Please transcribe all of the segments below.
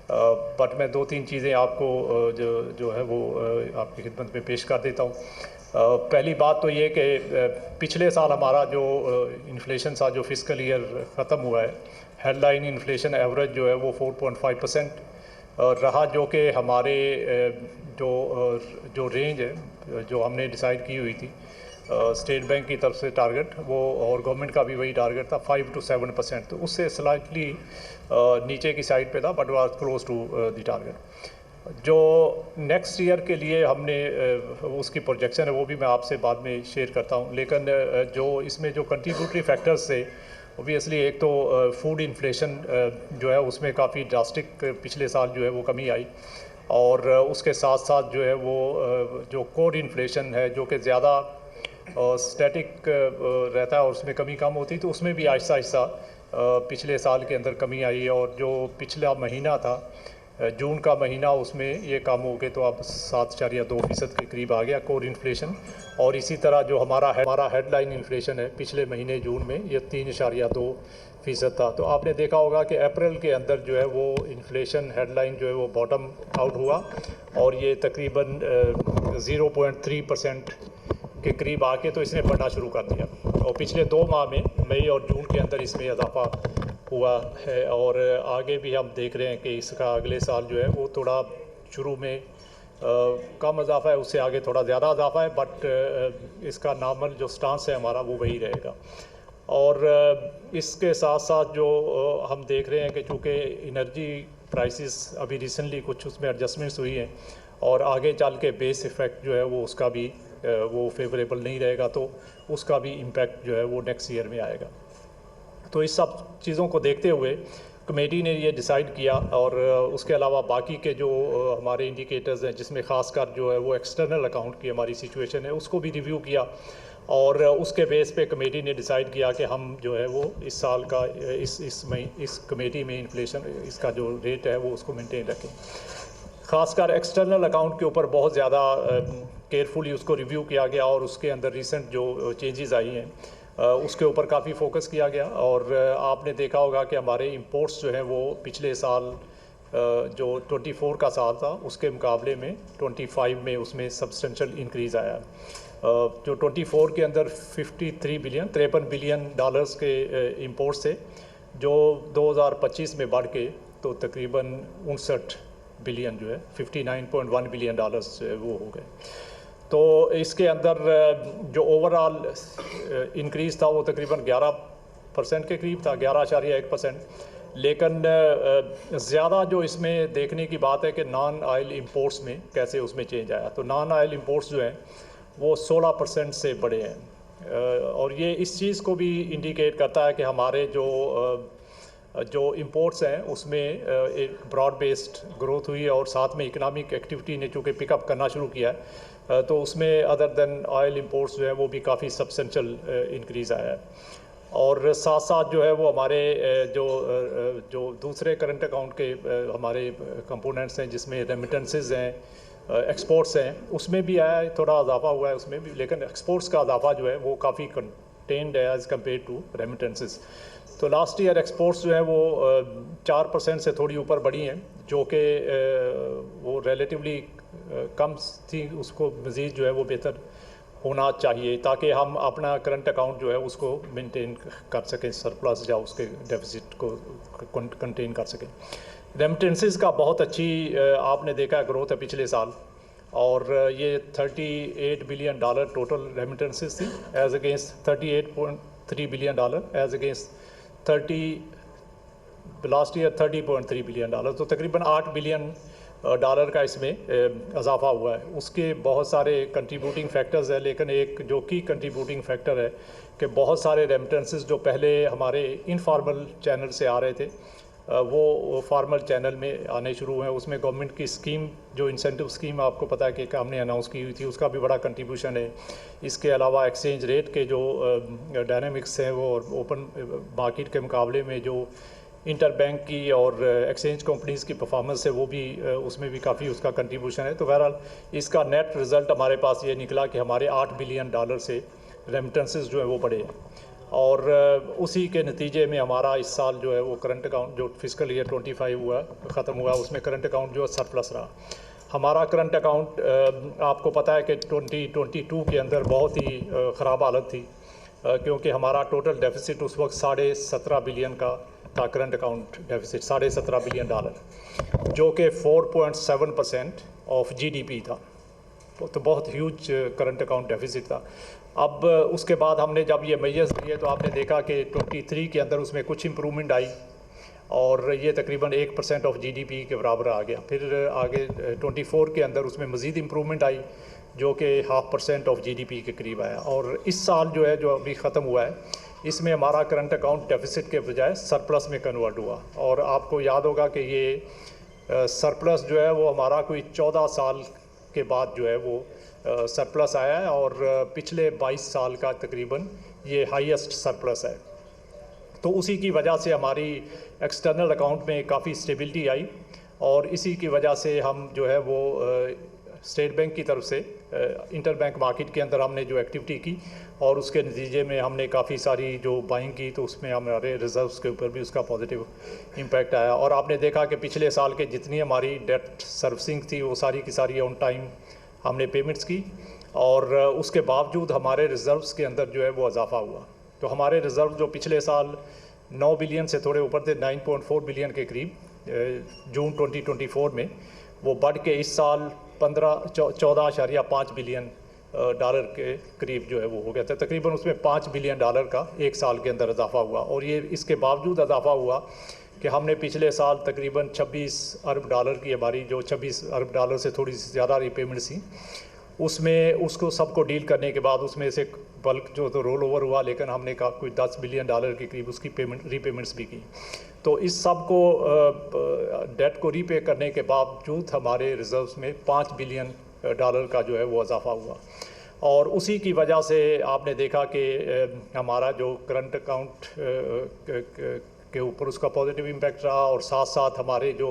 But मैं दो तीन चीज़ें आपको जो है वो आपकी खिदमत में पेश कर देता हूँ। पहली बात तो ये कि पिछले साल हमारा जो इन्फ्लेशन सा जो फिस्कल ईयर ख़त्म हुआ है, हेडलाइन इन्फ्लेशन एवरेज जो है वो 4.5% रहा, जो कि हमारे जो रेंज है जो हमने डिसाइड की हुई थी स्टेट बैंक की तरफ से टारगेट वो, और गवर्नमेंट का भी वही टारगेट था 5 to 7%, तो उससे स्लाइटली नीचे की साइड पे था, but was close to the target. जो नेक्स्ट ईयर के लिए हमने उसकी प्रोजेक्शन है वो भी मैं आपसे बाद में शेयर करता हूँ, लेकिन जो इसमें जो कंट्रीब्यूटरी फैक्टर्स थे, ओबियसली एक तो फूड इन्फ्लेशन जो है उसमें काफ़ी ड्रास्टिक पिछले साल जो है वो कमी आई, और उसके साथ साथ जो है वो जो कोर इन्फ्लेशन है जो कि ज़्यादा स्टैटिक रहता है और उसमें कमी कम होती, तो उसमें भी आहिस्ता आहिस्ता पिछले साल के अंदर कमी आई, और जो पिछला महीना था जून का महीना उसमें ये कम हो गए, तो अब 7.2% के करीब आ गया कोर इन्फ्लेशन। और इसी तरह जो हमारा हेडलाइन इन्फ्लेशन है पिछले महीने जून में ये 3.2% था। तो आपने देखा होगा कि अप्रैल के अंदर जो है वो इन्फ्लेशन हेडलाइन जो है वो बॉटम आउट हुआ और ये तकरीबन 0.3% के करीब आके तो इसने बढ़ना शुरू कर दिया, और पिछले 2 माह में मई और जून के अंदर इसमें इजाफा हुआ है, और आगे भी हम देख रहे हैं कि इसका अगले साल जो है वो थोड़ा शुरू में कम इजाफा है, उससे आगे थोड़ा ज़्यादा इजाफा है, बट इसका नॉर्मल जो स्टांस है हमारा वो वही रहेगा। और इसके साथ साथ जो हम देख रहे हैं कि चूँकि एनर्जी प्राइसेस अभी रिसेंटली कुछ उसमें एडजस्टमेंट्स हुई हैं, और आगे चल के बेस इफ़ेक्ट जो है वो उसका भी वो फेवरेबल नहीं रहेगा, तो उसका भी इम्पैक्ट जो है वो नेक्स्ट ईयर में आएगा। तो इस सब चीज़ों को देखते हुए कमेटी ने ये डिसाइड किया, और उसके अलावा बाकी के जो हमारे इंडिकेटर्स हैं जिसमें ख़ासकर जो है वो एक्सटर्नल अकाउंट की हमारी सिचुएशन है उसको भी रिव्यू किया, और उसके बेस पे कमेटी ने डिसाइड किया कि हम जो है वो इस साल का इस कमेटी में इन्फ्लेशन इसका जो रेट है वो उसको मेंटेन रखें। ख़ासकर एक्सटर्नल अकाउंट के ऊपर बहुत ज़्यादा केयरफुली उसको रिव्यू किया गया, और उसके अंदर रिसेंट जो चेंजेस आई हैं उसके ऊपर काफ़ी फोकस किया गया। और आपने देखा होगा कि हमारे इंपोर्ट्स जो हैं वो पिछले साल जो 24 का साल था उसके मुकाबले में 25 में उसमें सब्सटेंशियल इंक्रीज़ आया। जो 24 के अंदर 53 बिलियन डॉलर्स के इंपोर्ट्स थे, जो 2025 में बढ़ के तो तकरीबन 59 बिलियन जो है 59.1 बिलियन डॉलर्स वो हो गए। तो इसके अंदर जो ओवरऑल इंक्रीज़ था वो तकरीबन 11% के करीब था, 11.1%। लेकिन ज़्यादा जो इसमें देखने की बात है कि नॉन ऑयल इंपोर्ट्स में कैसे उसमें चेंज आया। तो नॉन ऑयल इंपोर्ट्स जो हैं वो 16% से बढ़े हैं, और ये इस चीज़ को भी इंडिकेट करता है कि हमारे जो इंपोर्ट्स हैं उसमें एक ब्रॉड बेस्ड ग्रोथ हुई है, और साथ में इकनॉमिक एक्टिविटी ने चूँकि पिकअप करना शुरू किया है, तो उसमें अदर देन ऑयल इंपोर्ट्स जो है वो भी काफ़ी सब्सटेंशियल इंक्रीज़ आया है। और साथ साथ जो है वो हमारे जो दूसरे करंट अकाउंट के हमारे कंपोनेंट्स हैं जिसमें रेमिटेंसेस हैं, एक्सपोर्ट्स हैं, उसमें भी आया है, थोड़ा इजाफा हुआ है उसमें भी, लेकिन एक्सपोर्ट्स का इजाफा जो है वो काफ़ी कंटेन्ड है एज़ कम्पेयर टू रेमिटेंसेस। तो लास्ट ईयर एक्सपोर्ट्स जो है वो 4% से थोड़ी ऊपर बढ़ी हैं, जो कि वो रिलेटिवली कम थी, उसको मज़ीद जो है वो बेहतर होना चाहिए ताकि हम अपना करंट अकाउंट जो है उसको मेंटेन कर सकें, सरप्लस या उसके डेफिसिट को कंटेन कर सकें। रेमिटेंसेस का बहुत अच्छी आपने देखा ग्रोथ है पिछले साल, और ये 38 बिलियन डॉलर टोटल रेमिटेंसेस थी as against 38.3 billion dollar as against last year 30.3 billion dollar. तो तकरीबन 8 बिलियन डॉलर का इसमें इजाफा हुआ है। उसके बहुत सारे कंट्रीब्यूटिंग फैक्टर्स है, लेकिन एक जो की कंट्रीब्यूटिंग फैक्टर है कि बहुत सारे रेमिटेंसेस जो पहले हमारे इनफॉर्मल चैनल से आ रहे थे वो फॉर्मल चैनल में आने शुरू हुए हैं। उसमें गवर्नमेंट की स्कीम जो इंसेंटिव स्कीम आपको पता है कि हमने अनाउंस की हुई थी, उसका भी बड़ा कंट्रीब्यूशन है। इसके अलावा एक्सचेंज रेट के जो डायनामिक्स हैं वो ओपन मार्केट के मुकाबले में जो इंटर बैंक की और एक्सचेंज कंपनीज़ की परफॉर्मेंस है वो भी उसमें भी काफ़ी उसका कंट्रीब्यूशन है। तो बहरहाल इसका नेट रिज़ल्ट हमारे पास ये निकला कि हमारे 8 बिलियन डॉलर से रेमिटेंसेस जो है वो बढ़े हैं। और उसी के नतीजे में हमारा इस साल जो है वो करंट अकाउंट जो फिस्कल ईयर 25 हुआ ख़त्म हुआ उसमें करंट अकाउंट जो सरप्लस रहा। हमारा करंट अकाउंट आपको पता है कि 2022 के अंदर बहुत ही ख़राब हालत थी, क्योंकि हमारा टोटल डेफिसिट उस वक्त $17.5 बिलियन का था। करंट अकाउंट डेफिसिट $17.5 बिलियन, जो कि 4.7% ऑफ GDP था। तो बहुत ह्यूज करंट अकाउंट डेफिसिट था। अब उसके बाद हमने जब ये मेजर्स लिए तो आपने देखा कि 23 के अंदर उसमें कुछ इम्प्रूवमेंट आई और ये तकरीबन 1% ऑफ GDP के बराबर आ गया। फिर आगे 24 के अंदर उसमें मज़ीद इम्प्रूवमेंट आई जो कि 0.5% ऑफ GDP के करीब आया। और इस साल जो है जो अभी ख़त्म हुआ है इसमें हमारा करंट अकाउंट डेफिसिट के बजाय सरप्लस में कन्वर्ट हुआ। और आपको याद होगा कि ये सरप्लस जो है वो हमारा कोई 14 साल के बाद जो है वो सरप्लस आया है और पिछले 22 साल का तकरीबन ये हाईएस्ट सरप्लस है। तो उसी की वजह से हमारी एक्सटर्नल अकाउंट में काफ़ी स्टेबिलिटी आई और इसी की वजह से हम जो है वो स्टेट बैंक की तरफ से इंटर बैंक मार्केट के अंदर हमने जो एक्टिविटी की और उसके नतीजे में हमने काफ़ी सारी जो बाइंग की तो उसमें हमारे रिजर्व्स के ऊपर भी उसका पॉजिटिव इम्पैक्ट आया। और आपने देखा कि पिछले साल के जितनी हमारी डेट सर्विसिंग थी वो सारी की सारी ऑन टाइम हमने पेमेंट्स की और उसके बावजूद हमारे रिज़र्व्स के अंदर जो है वो इजाफा हुआ। तो हमारे रिज़र्व जो पिछले साल 9 बिलियन से थोड़े ऊपर थे, 9.4 बिलियन के करीब जून 2024 में, वो बढ़ के इस साल 14.5 बिलियन डॉलर के करीब जो है वो हो गया था। तकरीबन उसमें $5 बिलियन का एक साल के अंदर इजाफा हुआ। और ये इसके बावजूद इजाफा हुआ कि हमने पिछले साल तकरीबन $26 अरब की हमारी जो $26 अरब से थोड़ी सी ज़्यादा रीपेमेंट्स थी, उसमें उसको सबको डील करने के बाद उसमें से बल्क जो तो रोल ओवर हुआ, लेकिन हमने कहा कोई $10 बिलियन के करीब उसकी रीपेमेंट्स भी की। तो इस सब को डेट को रीपे करने के बावजूद हमारे रिजर्व्स में $5 बिलियन का जो है वो इजाफा हुआ। और उसी की वजह से आपने देखा कि हमारा जो करंट अकाउंट के ऊपर उसका पॉजिटिव इम्पैक्ट रहा और साथ साथ हमारे जो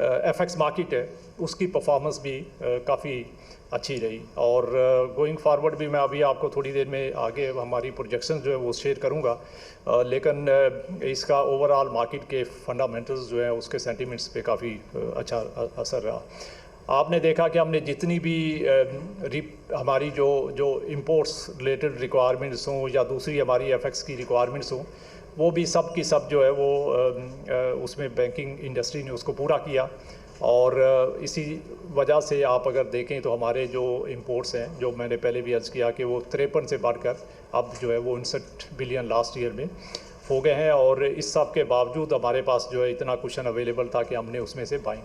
FX मार्केट है उसकी परफॉर्मेंस भी काफ़ी अच्छी रही। और गोइंग फॉरवर्ड भी मैं अभी आपको थोड़ी देर में आगे हमारी प्रोजेक्शन जो है वो शेयर करूंगा, लेकिन इसका ओवरऑल मार्केट के फंडामेंटल्स जो हैं उसके सेंटिमेंट्स पे काफ़ी अच्छा असर रहा। आपने देखा कि हमने जितनी भी हमारी जो इंपोर्ट्स रिलेटेड रिक्वायरमेंट्स हों या दूसरी हमारी FX की रिक्वायरमेंट्स हों, वो भी सब की सब जो है वो उसमें बैंकिंग इंडस्ट्री ने उसको पूरा किया। और इसी वजह से आप अगर देखें तो हमारे जो इंपोर्ट्स हैं, जो मैंने पहले भी अर्ज़ किया कि वो 53 से बढ़कर अब जो है वो 59 बिलियन लास्ट ईयर में हो गए हैं। और इस सब के बावजूद हमारे पास जो है इतना कुशन अवेलेबल था कि हमने उसमें से बाइंग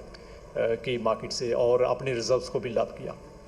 की मार्केट से और अपने रिजर्व्स को बिल्ड अप किया।